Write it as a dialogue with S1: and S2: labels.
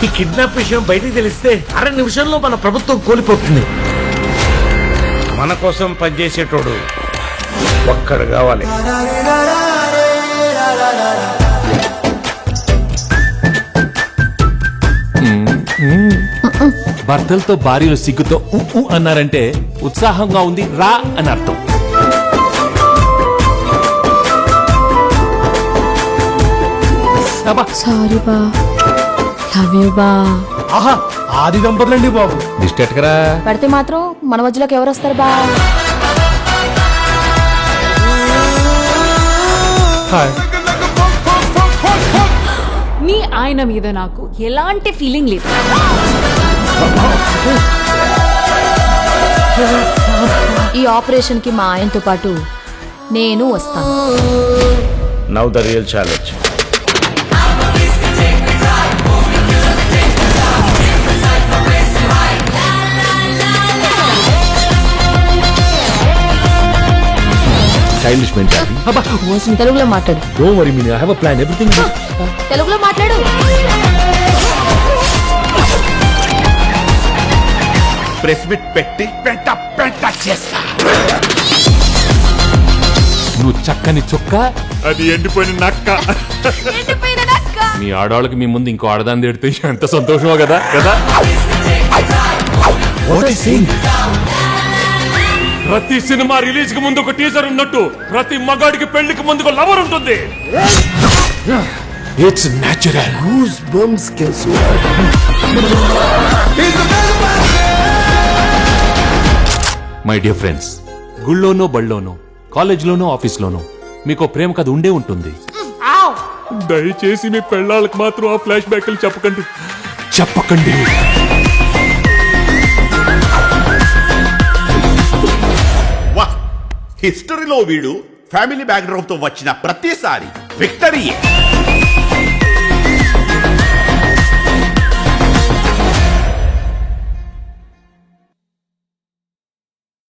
S1: ఈ కిడ్నాప్ విషయం బయటికి తెలిస్తే 6 నిమిషంలో మన ప్రభుత్వం కోల్పోతుంది. మన కోసం పనిచేసేటోడు ఒక్కడు కావాలి.
S2: భర్తలతో భార్యలు సిగ్గుతో అన్నారంటే ఉత్సాహంగా ఉంది రా అని అర్థం.
S3: సారీ బా, లవ్ యూ బా.
S4: ఆహా ఆది దంపతులండి బాబు.
S2: దిష్టెట్కరా
S3: పడితే మాత్రం మన మధ్యలోకి ఎవరు వస్తారు బా?
S5: మీ ఆయన మీద నాకు ఎలాంటి ఫీలింగ్ లేదు.
S3: ఈ ఆపరేషన్ కి మా ఆయనతో పాటు నేను వస్తాను.
S1: Now the real challenge.
S2: Childish mentality.
S3: తెలుగులో మాట్లాడు.
S2: Don't worry Meena, I have a plan. Everything
S3: తెలుగులో మాట్లాడు.
S6: ప్రెస్ మీట్ పెట్టి పెంట చేస్తా.
S2: నువ్వు చక్కని చొక్క,
S6: అది ఎండిపోయిన నక్క.
S2: మీ ఆడవాళ్ళకి మీ ముందు ఇంకో ఆడదాన్ని తిడితే ఎంత సంతోషమో కదా కదా. ప్రతి సినిమా రిలీజ్ కి ముందు ఒక టీజర్ ఉన్నట్టు ప్రతి మగాడికి పెళ్లికి ముందు ఒక లవర్ ఉంటుంది. It's natural. My dear friends, గుళ్ళోనో బళ్ళోనో కాలేజ్లోనో ఆఫీస్లోనో మీకు ప్రేమ కథ ఉండే ఉంటుంది. దయచేసి మీ పెళ్ళాళ్ళకి మాత్రం ఆ ఫ్లాష్ బ్యాక్లు చెప్పకండి.
S6: వా, హిస్టరీలో వీడు ఫ్యామిలీ బ్యాక్గ్రౌండ్ తో వచ్చిన ప్రతిసారి విక్టరీయే.